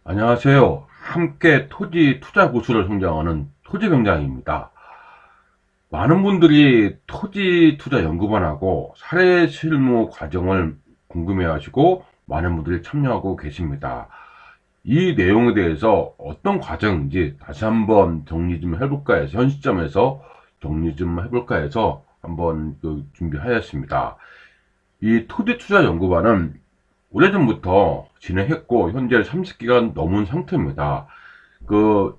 안녕하세요. 함께 토지 투자 고수를 성장하는 토지병장입니다. 많은 분들이 토지 투자 연구반하고 사례 실무 과정을 궁금해 하시고 많은 분들이 참여하고 계십니다. 이 내용에 대해서 어떤 과정인지 다시 한번 정리 좀 해볼까 해서 현 시점에서 정리 좀 해볼까 해서 한번 준비하였습니다. 이 토지 투자 연구반은 오래전부터 진행했고 현재 30기간 넘은 상태입니다. 그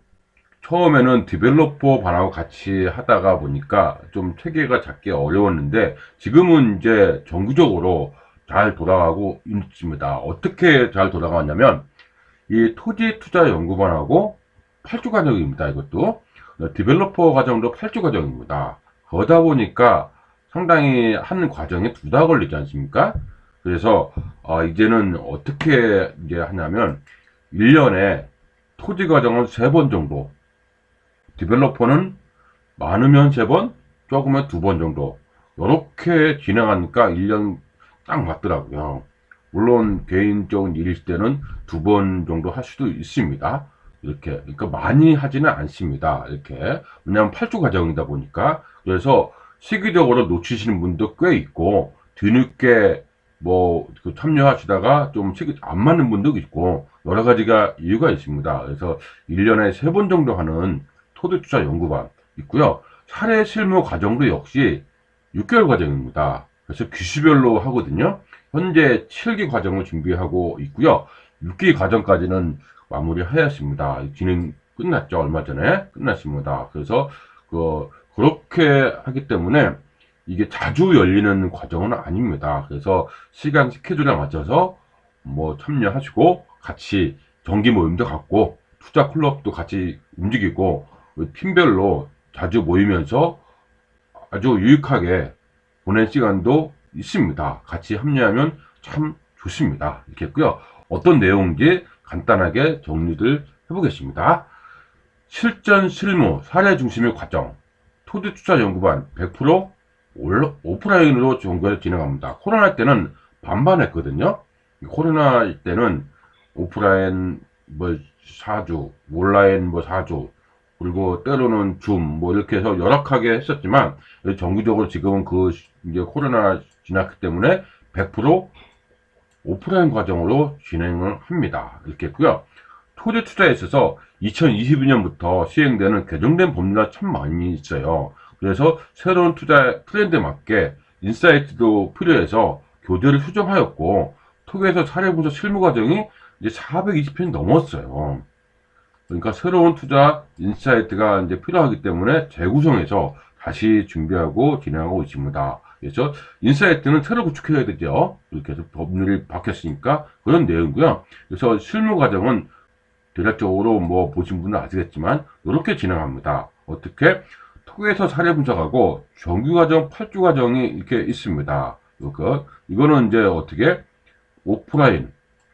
처음에는 디벨로퍼 반하고 같이 하다가 보니까 좀 체계가 잡기 어려웠는데 지금은 이제 정규적으로 잘 돌아가고 있습니다. 어떻게 잘 돌아가냐면 이 토지 투자 연구반하고 8주 과정입니다. 이것도 디벨로퍼 과정도 8주 과정입니다. 그러다 보니까 상당히 한 과정에 2달 걸리지 않습니까? 그래서 이제는 어떻게 이제 하냐면 1년에 토지 과정은 3번 정도, 디벨로퍼는 많으면 3번, 적으면 2번 정도 이렇게 진행하니까 1년 딱 맞더라고요. 물론 개인적인 일일 때는 2번 정도 할 수도 있습니다. 이렇게 그러니까 많이 하지는 않습니다. 이렇게 왜냐하면 8주 과정이다 보니까. 그래서 시기적으로 놓치시는 분도 꽤 있고 뒤늦게 참여하시다가 좀 시기 안 맞는 분도 있고 여러 가지가 이유가 있습니다. 그래서 1년에 3번 정도 하는 토지투자 연구반 있고요. 사례 실무 과정도 역시 6개월 과정입니다. 그래서 기수별로 하거든요. 현재 7기 과정을 준비하고 있고요. 6기 과정까지는 마무리하였습니다. 진행 끝났죠. 얼마 전에 끝났습니다. 그래서 그렇게 하기 때문에 이게 자주 열리는 과정은 아닙니다. 그래서 시간 스케줄에 맞춰서 참여하시고 같이 정기 모임도 갖고 투자 클럽도 같이 움직이고 팀별로 자주 모이면서 아주 유익하게 보낸 시간도 있습니다. 같이 합류하면 참 좋습니다. 이렇게 했고요. 어떤 내용인지 간단하게 정리를 해보겠습니다. 실전 실무 사례 중심의 과정 토지투자 연구반 100% 오프라인으로 연구를 진행합니다. 코로나 때는 반반 했거든요. 코로나 때는 오프라인 4주, 온라인 4주, 그리고 때로는 줌 이렇게 해서 열악하게 했었지만 정기적으로 지금은 이제 코로나 지났기 때문에 100% 오프라인 과정으로 진행을 합니다. 이렇게 했고요. 토지 투자에 있어서 2022년부터 시행되는 개정된 법률이 참 많이 있어요. 그래서 새로운 투자 트렌드에 맞게 인사이트도 필요해서 교재를 수정하였고 토지에서 사례분석 실무 과정이 이제 420편이 넘었어요. 그러니까 새로운 투자 인사이트가 이제 필요하기 때문에 재구성해서 다시 준비하고 진행하고 있습니다. 그래서 인사이트는 새로 구축해야 되죠. 이렇게 해서 법률이 바뀌었으니까 그런 내용이고요. 그래서 실무 과정은 대략적으로 보신 분은 아시겠지만 이렇게 진행합니다. 어떻게? 토지에서 사례 분석하고 정규 과정, 8주 과정이 이렇게 있습니다. 이거는 이제 어떻게? 오프라인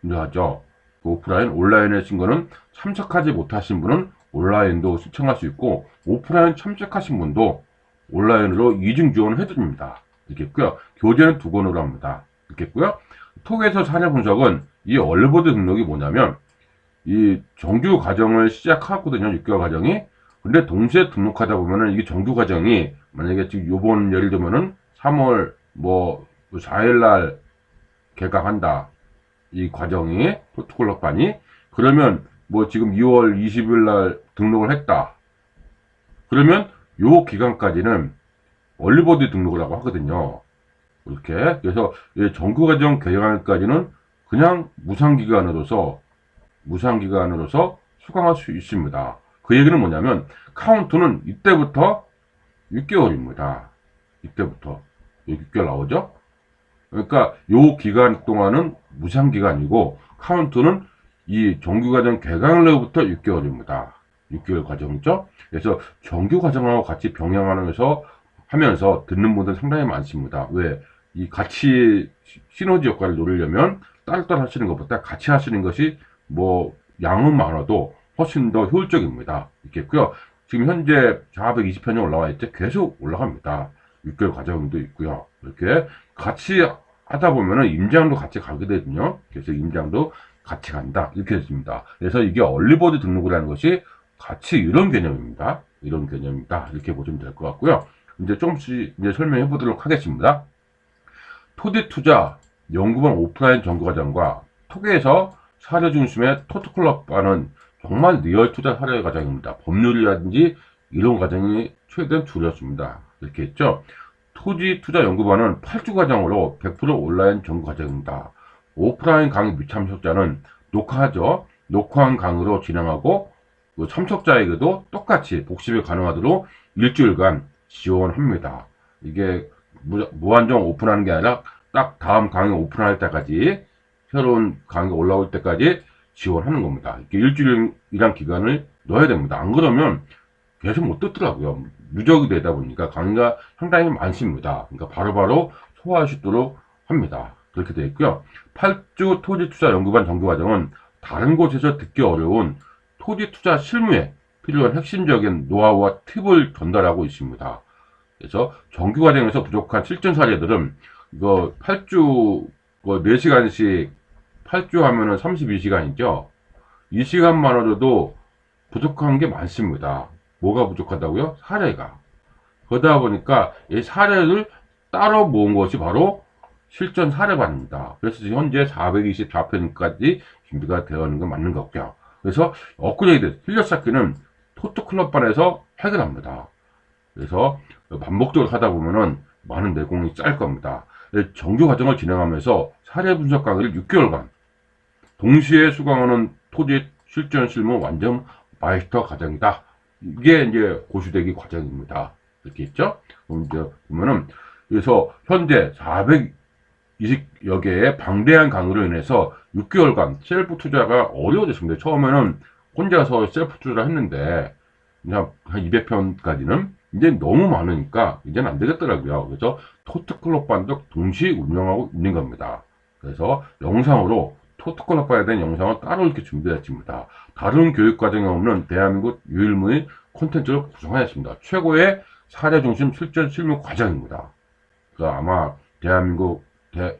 하죠. 오프라인, 온라인에 쓴 거는 참석하지 못하신 분은 온라인도 신청할 수 있고 오프라인 참석하신 분도 온라인으로 이중 지원을 해드립니다. 이렇게 있고요. 교재는 2권으로 합니다. 이렇게 있고요. 토지에서 사례 분석은 이 얼버드 등록이 뭐냐면 이 정규 과정을 시작하거든요. 6개월 과정이. 근데 동시에 등록하다 보면은 이게 정규 과정이 만약에 지금 요번 예를 들면은 3월 4일날 개강한다. 이 과정이 프로토콜럭반이 그러면 지금 2월 20일날 등록을 했다. 그러면 요 기간까지는 얼리버드 등록을 하고 하거든요. 이렇게 그래서 정규 과정 개강까지는 그냥 무상기간으로서 수강할 수 있습니다. 그 얘기는 뭐냐면 카운트는 이때부터 6개월입니다. 이때부터 6개월 나오죠? 그러니까 요 기간 동안은 무상기간이고 카운트는 이 정규과정 개강으로부터 6개월입니다. 6개월 과정이죠. 그래서 정규 과정하고 같이 병행하면서 듣는 분들 상당히 많습니다. 왜? 이 같이 시너지 효과를 노리려면 따로따로 하시는 것보다 같이 하시는 것이 양은 많아도 훨씬 더 효율적입니다. 있겠고요. 지금 현재 420편이 올라와 있죠. 계속 올라갑니다. 6개월 과정도 있고요. 이렇게 같이 하다 보면은 임장도 같이 가게 되거든요. 그래서 임장도 같이 간다. 이렇게 됐습니다. 그래서 이게 얼리버드 등록을 하는 것이 같이 이런 개념입니다. 이런 개념이다. 이렇게 보시면 될 것 같고요. 이제 조금씩 이제 설명해 보도록 하겠습니다. 토지 투자 연구반 오프라인 정규과정과 톡에서 사례 중심의 토트클럽과는 정말 리얼 투자 사례 과정입니다. 법률이라든지 이런 과정이 최대한 줄였습니다. 이렇게 했죠. 토지 투자 연구반은 8주 과정으로 100% 온라인 정규 과정입니다. 오프라인 강의 미참석자는 녹화하죠. 녹화한 강의로 진행하고 참석자에게도 똑같이 복습이 가능하도록 일주일간 지원합니다. 이게 무한정 오픈하는 게 아니라 딱 다음 강의 오픈할 때까지 새로운 강의가 올라올 때까지 지원하는 겁니다. 이렇게 일주일이란 기간을 넣어야 됩니다. 안 그러면 계속 못 듣더라고요. 누적이 되다 보니까 강의가 상당히 많습니다. 그러니까 바로바로 소화할 수 있도록 합니다. 그렇게 되어 있고요. 8주 토지투자 연구반 정규과정은 다른 곳에서 듣기 어려운 토지투자 실무에 필요한 핵심적인 노하우와 팁을 전달하고 있습니다. 그래서 정규과정에서 부족한 실전 사례들은 이거 8주 4시간씩 8주 하면은 32시간이죠. 이 시간만으로도 부족한 게 많습니다. 뭐가 부족하다고요? 사례가. 그러다 보니까 이 사례를 따로 모은 것이 바로 실전 사례반입니다. 그래서 현재 424편까지 준비가 되어 있는 건 맞는 것 같고요. 그래서 업그레이드, 틀려찾기는 토트클럽반에서 해결합니다. 그래서 반복적으로 하다 보면은 많은 내공이 쌓일 겁니다. 정규 과정을 진행하면서 사례 분석 강의를 6개월간 동시에 수강하는 토지 실전 실무 완전 마이스터 과정이다. 이게 이제 고수되기 과정입니다. 이렇게 있죠? 그럼 이제 보면은 그래서 현재 420여 개의 방대한 강의로 인해서 6개월간 셀프 투자가 어려워졌습니다. 처음에는 혼자서 셀프 투자를 했는데 그냥 한 200편까지는 이제 너무 많으니까 이제는 안 되겠더라고요. 그래서 토트클럽반도 동시에 운영하고 있는 겁니다. 그래서 영상으로 토트클럽반에 대한 영상은 따로 이렇게 준비했습니다. 다른 교육과정에 없는 대한민국 유일무이 콘텐츠를 구성하였습니다. 최고의 사례 중심 실전 실무 과정입니다. 그래서 아마 대한민국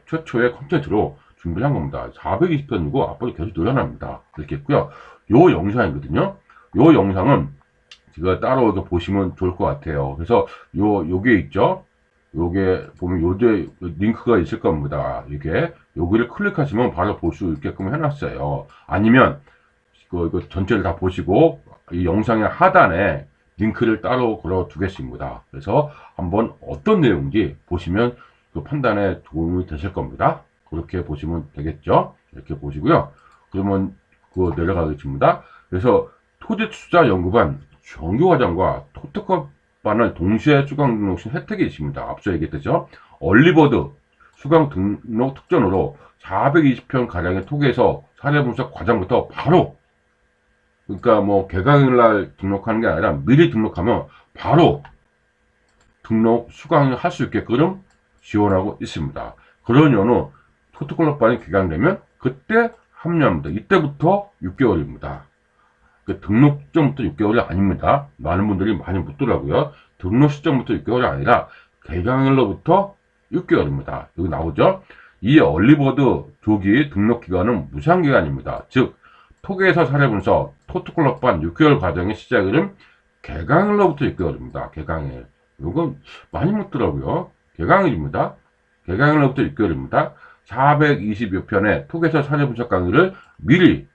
최초의 콘텐츠로 준비를 한 겁니다. 420편이고 앞으로 계속 늘어납니다. 이렇게 했고요. 요 영상이거든요. 요 영상은 제가 따로 이렇게 보시면 좋을 것 같아요. 그래서 요게 있죠. 요게 보면 요게 링크가 있을 겁니다. 이게 여기를 클릭하시면 바로 볼 수 있게끔 해놨어요. 아니면 이거 전체를 다 보시고 이 영상의 하단에 링크를 따로 걸어 두겠습니다. 그래서 한번 어떤 내용인지 보시면 그 판단에 도움이 되실 겁니다. 그렇게 보시면 되겠죠. 이렇게 보시고요. 그러면 그거 내려가겠습니다. 그래서 토지투자 연구반 정규과정과 토특허반을 동시에 수강 등록 시 혜택이 있습니다. 앞서 얘기했죠. 얼리버드 수강 등록 특전으로 420편 가량의 톡에서 사례 분석 과정부터 바로, 그러니까 뭐 개강일날 등록하는 게 아니라 미리 등록하면 바로 등록 수강을 할 수 있게끔 지원하고 있습니다. 그러려는 토트클럽반이 개강되면 그때 합류합니다. 이때부터 6개월입니다. 그 등록 시점부터 6개월이 아닙니다. 많은 분들이 많이 묻더라고요. 등록 시점부터 6개월이 아니라 개강일로부터 6개월입니다. 여기 나오죠? 이 얼리버드 조기 등록 기간은 무상 기간입니다. 즉 톡에서 사례 분석, 토트클럽반 6개월 과정의 시작은 개강일로부터 6개월입니다. 개강일. 이건 많이 묻더라고요. 개강일입니다. 개강일로부터 6개월입니다. 420여 편의 톡에서 사례 분석 강의를 미리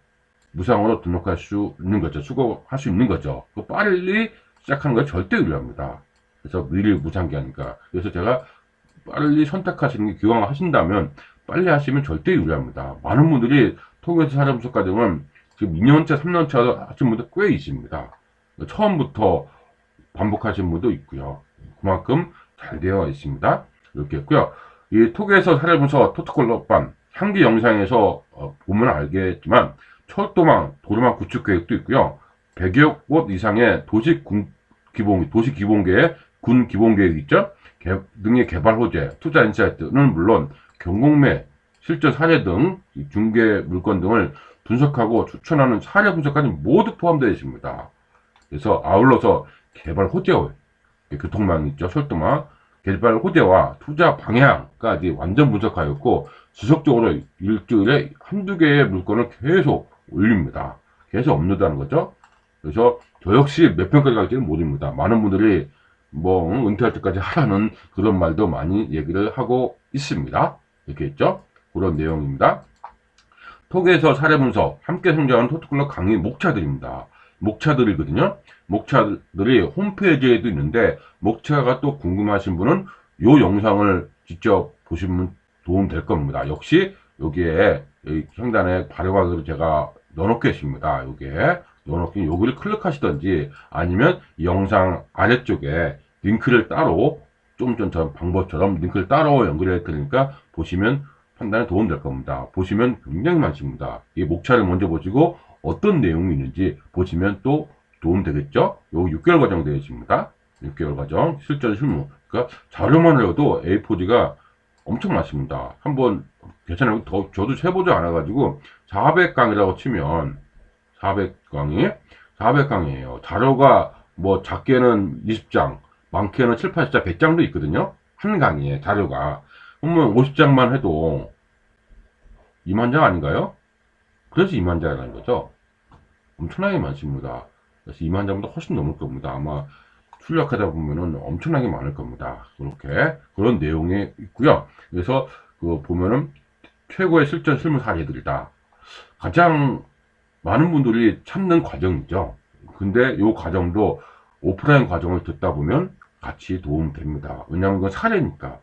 무상으로 등록할 수 있는 거죠. 수고할 수 있는 거죠. 빨리 시작하는 거 절대 유리합니다. 그래서 미리 무상기하니까. 그래서 제가 빨리 선택하시는 게 기왕 하신다면 빨리 하시면 절대 유리합니다. 많은 분들이 톡에서 사례 분석 과정은 지금 2년차, 3년차 하신 분들 꽤 있습니다. 처음부터 반복하신 분도 있고요. 그만큼 잘 되어 있습니다. 이렇게 했고요. 이 톡에서 사례 분석 토트클럽반 향기 영상에서 보면 알겠지만 철도망, 도로망 구축 계획도 있고요. 100여 곳 이상의 도시 기본계의 군 기본계획 있죠? 등의 개발 호재, 투자 인사이트는 물론 경공매, 실전 사례 등 중개 물건 등을 분석하고 추천하는 사례 분석까지 모두 포함되어 있습니다. 그래서 아울러서 개발 호재, 교통망 있죠? 철도망, 개발 호재와 투자 방향까지 완전 분석하였고 지속적으로 일주일에 한두 개의 물건을 계속 올립니다. 계속 업로드하는 거죠. 그래서 저 역시 몇 평까지 갈지는 모릅니다. 많은 분들이 뭐 은퇴할 때까지 하라는 그런 말도 많이 얘기를 하고 있습니다. 이렇게 있죠. 그런 내용입니다. 톡에서 사례 분석, 함께 성장하는 토트클럽 강의 목차들입니다. 목차들이거든요. 목차들이 홈페이지에도 있는데, 목차가 또 궁금하신 분은 이 영상을 직접 보시면 도움 될 겁니다. 역시 여기에 상단에 발효하기로 제가 넣어놓겠습니다. 여기에 여기를 클릭하시던지 아니면 이 영상 아래쪽에 링크를 따로 좀 전 방법처럼 링크를 따로 연결해 드리니까 보시면 판단에 도움 될 겁니다. 보시면 굉장히 많습니다. 이 목차를 먼저 보시고 어떤 내용이 있는지 보시면 또 도움 되겠죠? 요 6개월 과정 되어 있습니다. 6개월 과정, 실전 실무. 그러니까 자료만 해도 A4지가 엄청 많습니다. 한번 괜찮아요. 저도 세보지 않아가지고 400강이라고 치면 400강이에요. 자료가 뭐 작게는 20장, 많게는 7, 80장, 100장도 있거든요. 한 강의에 자료가. 그러면 50장만 해도 2만 장 아닌가요? 그래서 2만 장이라는 거죠. 엄청나게 많습니다. 그래서 2만 장보다 훨씬 넘을 겁니다. 아마 출력하다 보면은 엄청나게 많을 겁니다. 그렇게 그런 내용이 있고요. 그래서 그 보면은 최고의 실전 실무 사례들이다. 가장 많은 분들이 찾는 과정이죠. 근데 이 과정도 오프라인 과정을 듣다 보면 같이 도움됩니다. 왜냐하면 그건 사례니까.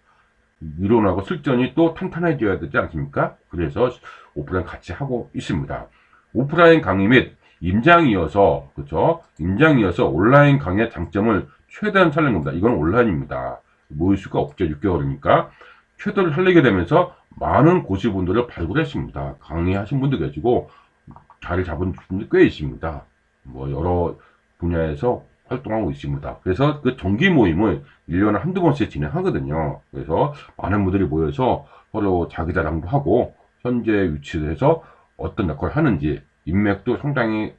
이론하고 실전이 또 탄탄해져야 되지 않습니까? 그래서 오프라인 같이 하고 있습니다. 오프라인 강의 및 임장이어서, 그렇죠? 임장이어서 온라인 강의의 장점을 최대한 살린 겁니다. 이건 온라인입니다. 모일 수가 없죠. 6개월이니까. 최대를 살리게 되면서 많은 고시분들을 발굴했습니다. 강의하신 분도 계시고, 자리 잡은 분들 꽤 있습니다. 뭐, 여러 분야에서 활동하고 있습니다. 그래서 그 정기 모임을 1년에 한두 번씩 진행하거든요. 그래서 많은 분들이 모여서 서로 자기 자랑도 하고, 현재 위치에서 어떤 역할을 하는지, 인맥도 상당히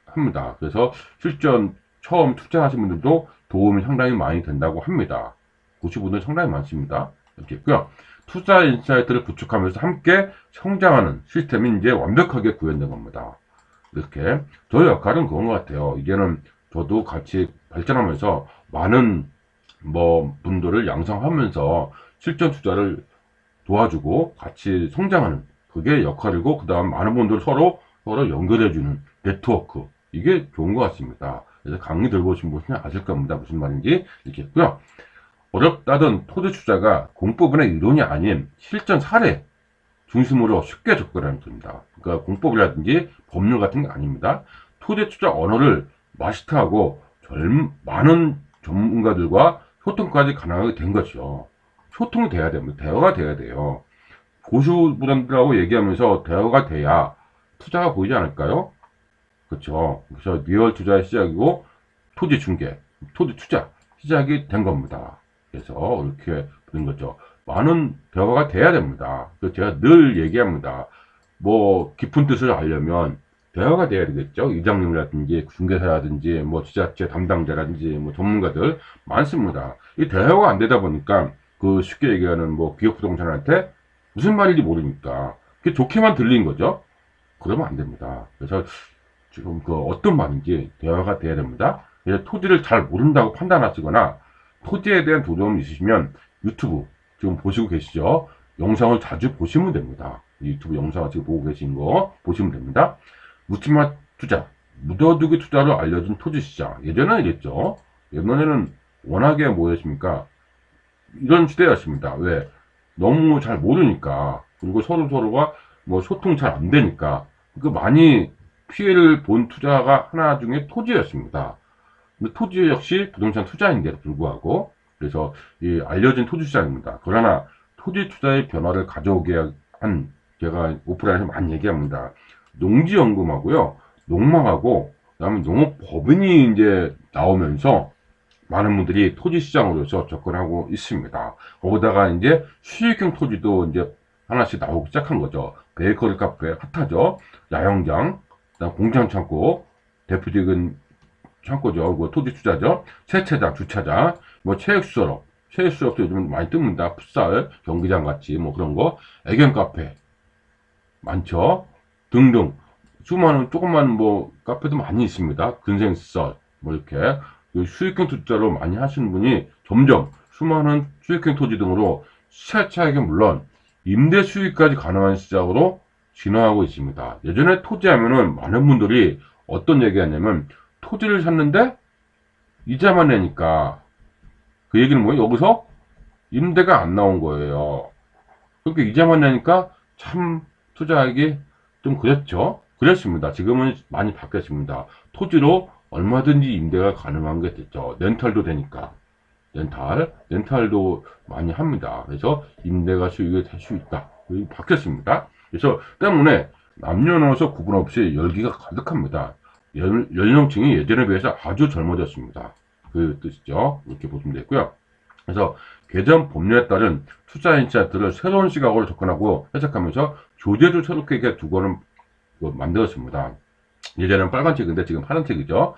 합니다. 그래서 실전 처음 투자하신 분들도 도움이 상당히 많이 된다고 합니다. 보시 분들 상당히 많습니다. 이렇게 있고요. 투자 인사이트를 구축하면서 함께 성장하는 시스템이 이제 완벽하게 구현된 겁니다. 이렇게 저의 역할은 그런 것 같아요. 이제는 저도 같이 발전하면서 많은 분들을 양성하면서 실전 투자를 도와주고 같이 성장하는 그게 역할이고, 그 다음 많은 분들 서로 연결해주는 네트워크, 이게 좋은 것 같습니다. 그래서 강의 들어보신 분은 아실 겁니다. 무슨 말인지. 이렇게 했고요. 어렵다던 토지 투자가 공법이나 이론이 아닌 실전 사례 중심으로 쉽게 접근하는 겁니다. 그러니까 공법이라든지 법률 같은 게 아닙니다. 토지 투자 언어를 마스터하고 많은 전문가들과 소통까지 가능하게 된 거죠. 소통이 돼야 됩니다. 대화가 돼야 돼요. 고수분들하고 얘기하면서 대화가 돼야 투자가 보이지 않을까요? 그렇죠. 그래서 리얼 투자의 시작이고 토지 중개, 토지 투자 시작이 된 겁니다. 그래서 이렇게 된 거죠. 많은 대화가 돼야 됩니다. 그래서 제가 늘 얘기합니다. 뭐 깊은 뜻을 알려면 대화가 돼야 되겠죠. 이장님이라든지 중개사라든지 뭐 지자체 담당자라든지 뭐 전문가들 많습니다. 이 대화가 안 되다 보니까 그 쉽게 얘기하는 뭐 기업 부동산한테 무슨 말인지 모르니까 그게 좋게만 들린 거죠. 그러면 안 됩니다. 그래서 지금 그 어떤 말인지 대화가 돼야 됩니다. 그래서 토지를 잘 모른다고 판단하시거나 토지에 대한 두려움이 있으시면 유튜브 지금 보시고 계시죠? 영상을 자주 보시면 됩니다. 유튜브 영상을 지금 보고 계신 거 보시면 됩니다. 묻지마 투자, 묻어두기 투자로 알려진 토지 시장. 예전에는 이랬죠. 예전에는 워낙에 뭐였습니까? 이런 시대였습니다. 왜? 너무 잘 모르니까, 그리고 서로가 뭐 소통 잘 안 되니까, 그 많이 피해를 본 투자가 하나 중에 토지였습니다. 근데 토지 역시 부동산 투자인데도 불구하고, 그래서 이 알려진 토지 시장입니다. 그러나 토지 투자의 변화를 가져오게 한, 제가 오프라인에서 많이 얘기합니다. 농지연금하고요, 농망하고, 그 다음에 농업법인이 이제 나오면서 많은 분들이 토지 시장으로서 접근하고 있습니다. 거기다가 이제 수익형 토지도 이제 하나씩 나오기 시작한 거죠. 베이커리 카페 핫하죠. 야영장, 그다음 공장 창고, 대표적인 창고죠. 그 토지 투자죠. 세차장, 주차장, 뭐 체육시설업, 체육수업도 요즘 많이 뜹니다. 풋살, 경기장 같이 뭐 그런 거, 애견 카페 많죠. 등등 수많은 조그만 뭐 카페도 많이 있습니다. 근생썰 뭐 이렇게 수익형 투자로 많이 하시는 분이 점점 수많은 수익형 토지 등으로 시차익은 물론 임대 수익까지 가능한 시장으로 진화하고 있습니다. 예전에 토지하면은 많은 분들이 어떤 얘기하냐면 토지를 샀는데 이자만 내니까 그 얘기는 뭐예요? 여기서 임대가 안 나온 거예요. 그러니까 이자만 내니까 참 투자하기 좀 그랬죠. 그랬습니다. 지금은 많이 바뀌었습니다. 토지로 얼마든지 임대가 가능한 게 됐죠. 렌탈도 되니까. 렌탈도 많이 합니다. 그래서 임대가 수익이 될 수 있다. 바뀌었습니다. 그래서 때문에 남녀노소 구분 없이 열기가 가득합니다. 연령층이 예전에 비해서 아주 젊어졌습니다. 그 뜻이죠. 이렇게 보시면 되고요. 그래서 개정 법률에 따른 투자 인사이트를 새로운 시각으로 접근하고 해석하면서 교재도 새롭게 이렇게 두 권을 만들었습니다. 예전에는 빨간책인데 지금 파란책이죠.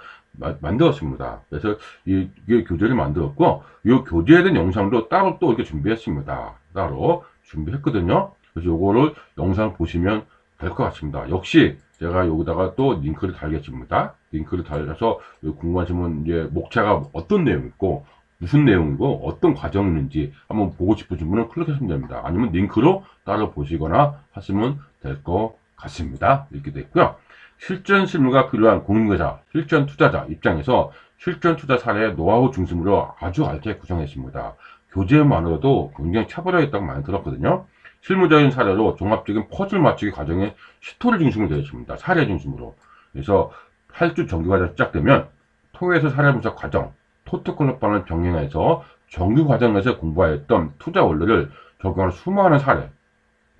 만들었습니다. 그래서 이게 교재를 만들었고, 이 교재에 대한 영상도 따로 또 이렇게 준비했습니다. 따로 준비했거든요. 그래서 요거를 영상 보시면 될 것 같습니다. 역시 제가 여기다가 또 링크를 달겠습니다. 링크를 달아서 궁금하시면 이제 목차가 어떤 내용이고 무슨 내용이고 어떤 과정인지 한번 보고 싶으신 분은 클릭하시면 됩니다. 아니면 링크로 따로 보시거나 하시면 될 것 같습니다. 이렇게 됐고요. 실전 실무가 필요한 공인중개사, 실전 투자자 입장에서 실전 투자 사례 노하우 중심으로 아주 알차게 구성했습니다. 교재만으로도 굉장히 차별화가 있다고 많이 들었거든요. 실무적인 사례로 종합적인 퍼즐 맞추기 과정에 스토리 중심으로 되어 있습니다. 사례 중심으로. 그래서 8주 정규과정 시작되면 토에서 사례 분석 과정, 토트클럽과는 병행해서 정규 과정에서 공부하였던 투자 원리를 적용하는 수많은 사례,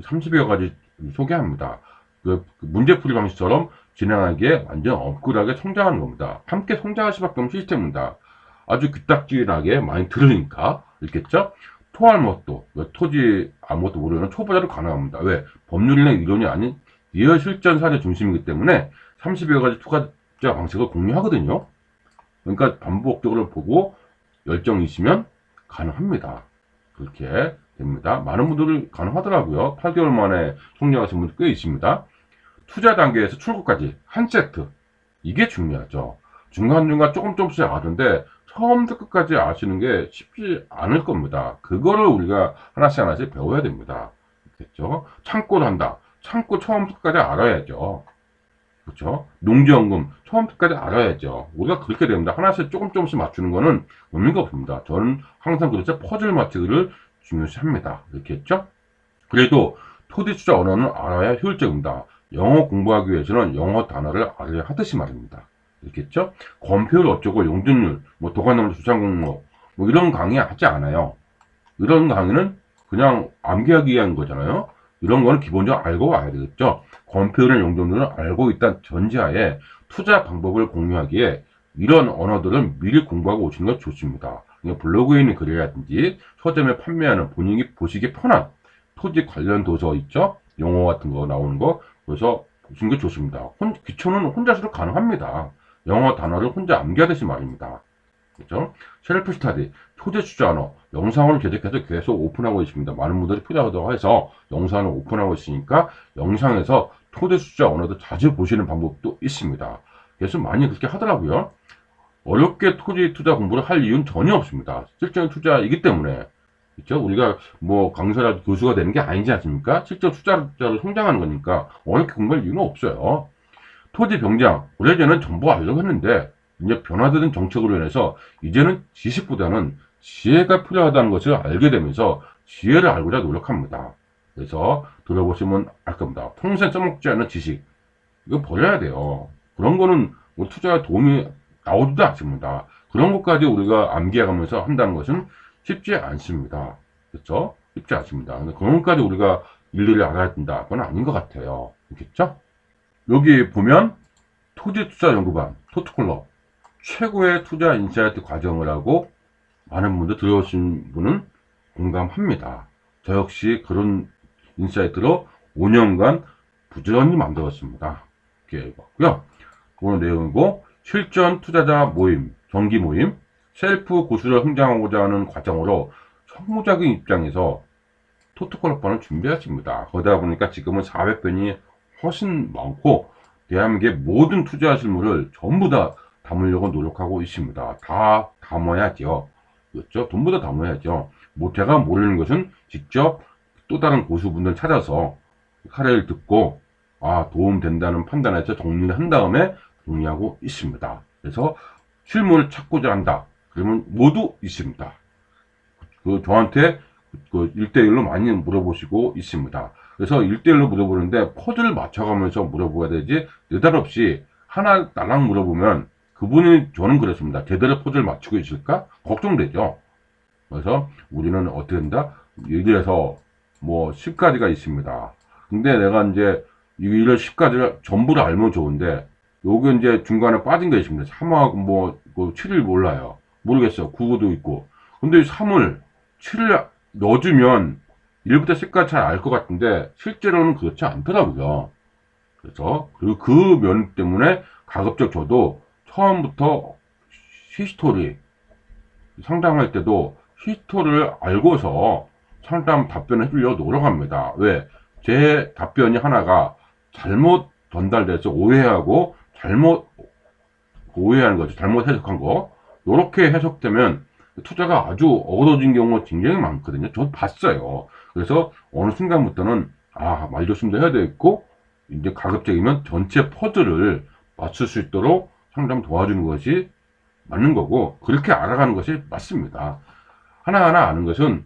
30여 가지 소개합니다. 그 문제풀이 방식처럼 진행하기에 완전 업그레이드하게 성장하는 겁니다. 함께 성장할 수밖에 없는 시스템입니다. 아주 귀딱지나게 많이 들으니까 있겠죠? 토할 것도 토지 아무것도 모르는 초보자도 가능합니다. 왜? 법률이나 이론이 아닌 리얼 실전 사례 중심이기 때문에 30여 가지 투자 방식을 공유하거든요. 그러니까 반복적으로 보고 열정이 있으면 가능합니다. 그렇게 됩니다. 많은 분들이 가능하더라고요. 8개월 만에 성장하신 분들 꽤 있습니다. 투자 단계에서 출구까지 한 세트. 이게 중요하죠. 중간중간 조금씩 아는데 처음부터 끝까지 아시는 게 쉽지 않을 겁니다. 그거를 우리가 하나씩 배워야 됩니다. 그렇죠? 창고를 한다. 창고 처음부터 끝까지 알아야죠. 그렇죠? 농지연금 처음부터 끝까지 알아야죠. 우리가 그렇게 됩니다. 하나씩 조금씩 맞추는 거는 의미가 없습니다. 저는 항상 그래서 퍼즐 맞추기를 중요시합니다. 이렇게 했죠? 그래도 토지 투자 언어는 알아야 효율적입니다. 영어 공부하기 위해서는 영어 단어를 알아야 하듯이 말입니다. 이렇게 했죠? 권표율 어쩌고 용적률, 뭐 도관농지 주상 공모, 뭐 이런 강의 하지 않아요. 이런 강의는 그냥 암기하기 위한 거잖아요. 이런 거는 기본적으로 알고 와야 되겠죠. 권표율이나 용적률을 알고 있다는 전제하에 투자 방법을 공유하기에 이런 언어들은 미리 공부하고 오시는 게 좋습니다. 블로그에 있는 글이라든지 서점에 판매하는 본인이 보시기 편한 토지 관련 도서 있죠? 용어 같은 거 나오는 거. 그래서 보시는 게 좋습니다. 기초는 혼자서도 가능합니다. 영어 단어를 혼자 암기하듯이 말입니다. 그렇죠? 셀프 스타디, 토지 투자 언어, 영상을 계속해서 계속 오픈하고 있습니다. 많은 분들이 필요하다고 해서 영상을 오픈하고 있으니까 영상에서 토지 투자 언어도 자주 보시는 방법도 있습니다. 그래서 많이 그렇게 하더라고요. 어렵게 토지 투자 공부를 할 이유는 전혀 없습니다. 실전 투자이기 때문에. 그렇죠? 우리가 뭐 강사나 교수가 되는 게 아니지 않습니까? 실전 투자자로 성장하는 거니까 어렵게 공부할 이유는 없어요. 토지 병장, 오래전에는 정보 알려고 했는데 이제 변화되는 정책으로 인해서 이제는 지식보다는 지혜가 필요하다는 것을 알게 되면서 지혜를 알고자 노력합니다. 그래서 들어보시면 알 겁니다. 평생 써먹지 않는 지식, 이거 버려야 돼요. 그런 거는 뭐 투자에 도움이 나오지도 않습니다. 그런 것까지 우리가 암기해가면서 한다는 것은 쉽지 않습니다. 그렇죠? 쉽지 않습니다. 근데 그런 것까지 우리가 일일이 알아야 된다. 그건 아닌 것 같아요. 그렇겠죠? 여기 보면 토지투자연구반, 토트클럽 최고의 투자 인사이트 과정을 하고 많은 분들 들어오신 분은 공감합니다. 저 역시 그런 인사이트로 5년간 부지런히 만들었습니다. 이렇게 봤고요. 그런 내용이고 실전 투자자 모임, 정기 모임, 셀프 고수를 성장하고자 하는 과정으로 상호작용 입장에서 토토클럽반을 준비하십니다. 그러다 보니까 지금은 400편이 훨씬 많고 대한민국의 모든 투자 실물을 전부 다 담으려고 노력하고 있습니다. 다 담아야죠. 그렇죠? 전부 다 담아야죠. 뭐 제가 모르는 것은 직접 또 다른 고수분들 찾아서 사례를 듣고 도움된다는 판단해서 정리를 한 다음에 정리하고 있습니다. 그래서 실물을 찾고자 한다. 그러면 모두 있습니다. 저한테 1대1로 많이 물어보시고 있습니다. 그래서 1대1로 물어보는데 퍼즐을 맞춰가면서 물어봐야 되지 느닷없이 하나 딸랑 물어보면 그분이 저는 그랬습니다. 제대로 퍼즐을 맞추고 있을까? 걱정되죠. 그래서 우리는 어떻게 된다? 1에서 뭐 10까지가 있습니다. 근데 내가 이제 1에서 10까지를 전부를 알면 좋은데 요게 이제 중간에 빠진 게 있습니다. 3하고 뭐 7을 몰라요. 모르겠어. 9도 있고. 근데 3을 7을 넣어주면 1부터 10까지 잘 알 것 같은데 실제로는 그렇지 않더라고요. 그래서 그 면 때문에 가급적 저도 처음부터 히스토리 상담할 때도 히스토리를 알고서 상담 답변을 해주려고 노력합니다. 왜? 제 답변이 하나가 잘못 전달돼서 오해하는 거죠. 잘못 해석한 거. 이렇게 해석되면 투자가 아주 어그러진 경우가 굉장히 많거든요. 저 봤어요. 그래서 어느 순간부터는 말 조심도 해야 되겠고 이제 가급적이면 전체 퍼즐을 맞출 수 있도록 상담 도와주는 것이 맞는 거고 그렇게 알아가는 것이 맞습니다. 하나하나 아는 것은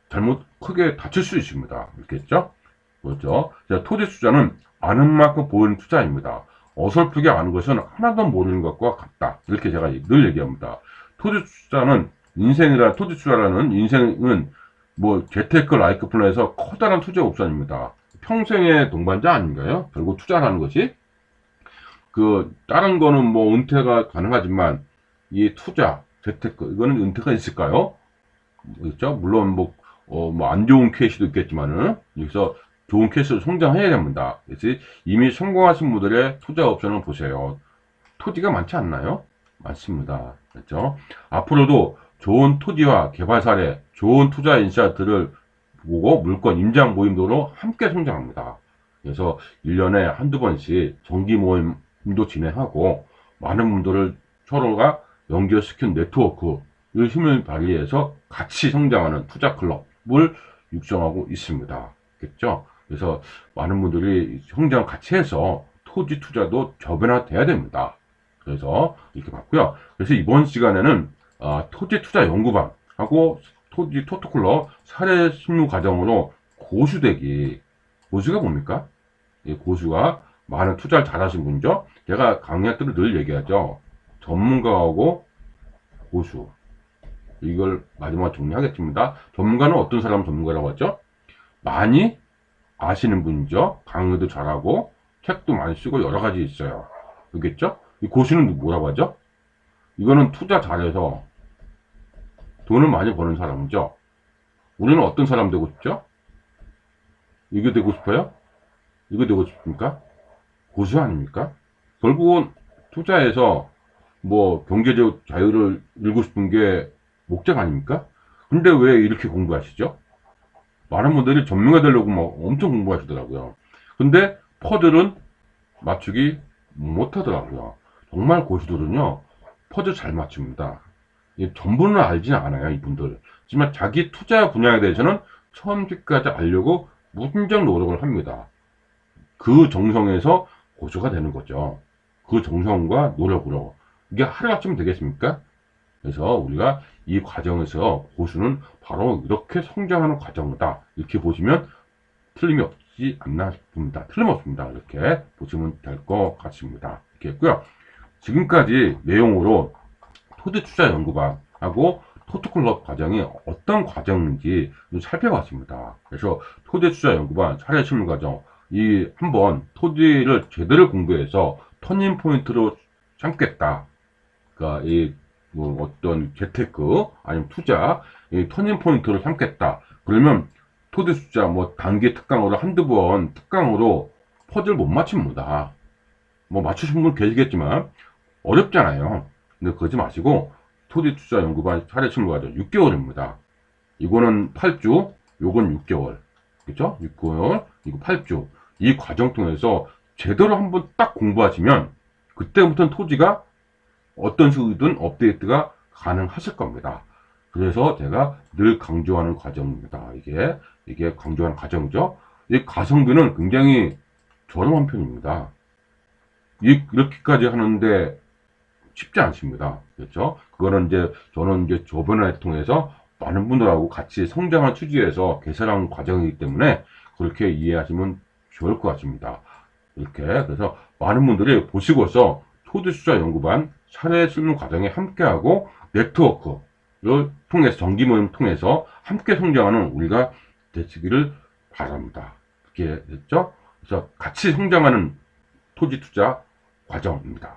잘못 크게 다칠 수 있습니다. 그렇겠죠? 그렇죠? 토지 투자는 아는 만큼 보이는 투자입니다. 어설프게 아는 것은 하나도 모르는 것과 같다. 이렇게 제가 늘 얘기합니다. 토지 투자라는 인생은 뭐 재테크 라이프 플랜에서 커다란 투자 옵션입니다. 평생의 동반자 아닌가요? 결국 투자라는 것이 다른 거는 뭐 은퇴가 가능하지만 이 투자, 재테크 이거는 은퇴가 있을까요? 그렇죠? 물론 뭐 안 좋은 케이스도 있겠지만은 여기서 좋은 케이스로 성장해야 됩니다. 그래서 이미 성공하신 분들의 투자 옵션을 보세요. 토지가 많지 않나요? 많습니다. 그렇죠? 앞으로도 좋은 토지와 개발 사례, 좋은 투자 인사이트를 보고 물건 임장 모임도로 함께 성장합니다. 그래서 1년에 한두 번씩 정기 모임도 진행하고 많은 분들을 서로가 연결시킨 네트워크의 힘을 발휘해서 같이 성장하는 투자 클럽을 육성하고 있습니다. 그렇죠? 그래서 많은 분들이 성장 같이 해서 토지 투자도 저변화돼야 됩니다. 그래서 이렇게 봤고요. 그래서 이번 시간에는 토지 투자 연구반하고 토지 토토클럽 사례 실무 과정으로 고수되기. 고수가 뭡니까? 고수가 많은 투자를 잘하신 분이죠. 제가 강의 때도 늘 얘기하죠. 전문가하고 고수. 이걸 마지막 정리하겠습니다. 전문가는 어떤 사람 전문가라고 하죠? 많이 아시는 분이죠. 강의도 잘하고 책도 많이 쓰고 여러 가지 있어요. 그겠죠? 이 고수는 뭐라고 하죠? 이거는 투자 잘해서 돈을 많이 버는 사람이죠. 우리는 어떤 사람 되고 싶죠? 이거 되고 싶어요? 이거 되고 싶습니까? 고수 아닙니까? 결국은 투자에서 뭐 경제적 자유를 이루고 싶은 게 목적 아닙니까? 근데 왜 이렇게 공부하시죠? 많은 분들이 전문가 되려고 막 엄청 공부하시더라고요. 근데 퍼즐은 맞추기 못하더라고요. 정말 고수들은요, 퍼즐 잘 맞춥니다. 전부는 알지는 않아요, 이분들. 하지만 자기 투자 분야에 대해서는 처음부터까지 알려고 무진장 노력을 합니다. 그 정성에서 고수가 되는 거죠. 그 정성과 노력으로. 이게 하루아침 되겠습니까? 그래서 우리가 이 과정에서 고수는 바로 이렇게 성장하는 과정이다. 이렇게 보시면 틀림이 없지 않나 싶습니다. 틀림없습니다. 이렇게 보시면 될 것 같습니다. 이렇게 했고요. 지금까지 내용으로 토지 투자 연구반하고 토토클럽 과정이 어떤 과정인지 살펴봤습니다. 그래서 토지 투자 연구반 사례 실무 과정 한번 토지를 제대로 공부해서 터닝 포인트로 삼겠다. 그러니까 뭐 어떤 재테크 아니면 투자 터닝 포인트로 삼겠다. 그러면 토지 투자 뭐 단기 특강으로 한두 번 특강으로 퍼즐 못 맞춥니다. 뭐 맞추신 분 계시겠지만 어렵잖아요. 근데 그러지 마시고 토지 투자 연구반 사례 실무 과정 6개월입니다. 이거는 8주, 요건 6개월. 그죠? 6개월, 이거 8주. 이 과정 통해서 제대로 한번 딱 공부하시면 그때부터는 토지가 어떤 식이든 업데이트가 가능하실 겁니다. 그래서 제가 늘 강조하는 과정입니다. 이게 강조하는 과정이죠. 이 가성비는 굉장히 저렴한 편입니다. 이렇게까지 하는데 쉽지 않습니다. 그렇죠? 그거는 이제 저는 이제 저변을 통해서 많은 분들하고 같이 성장한 취지에서 개설한 과정이기 때문에 그렇게 이해하시면 좋을 것 같습니다. 이렇게 그래서 많은 분들이 보시고서 토지투자 연구반 사례 실무 과정에 함께하고 네트워크를 통해서 정기모임 통해서 함께 성장하는 우리가 되시기를 바랍니다. 이렇게 됐죠? 그래서 같이 성장하는 토지투자 과정입니다.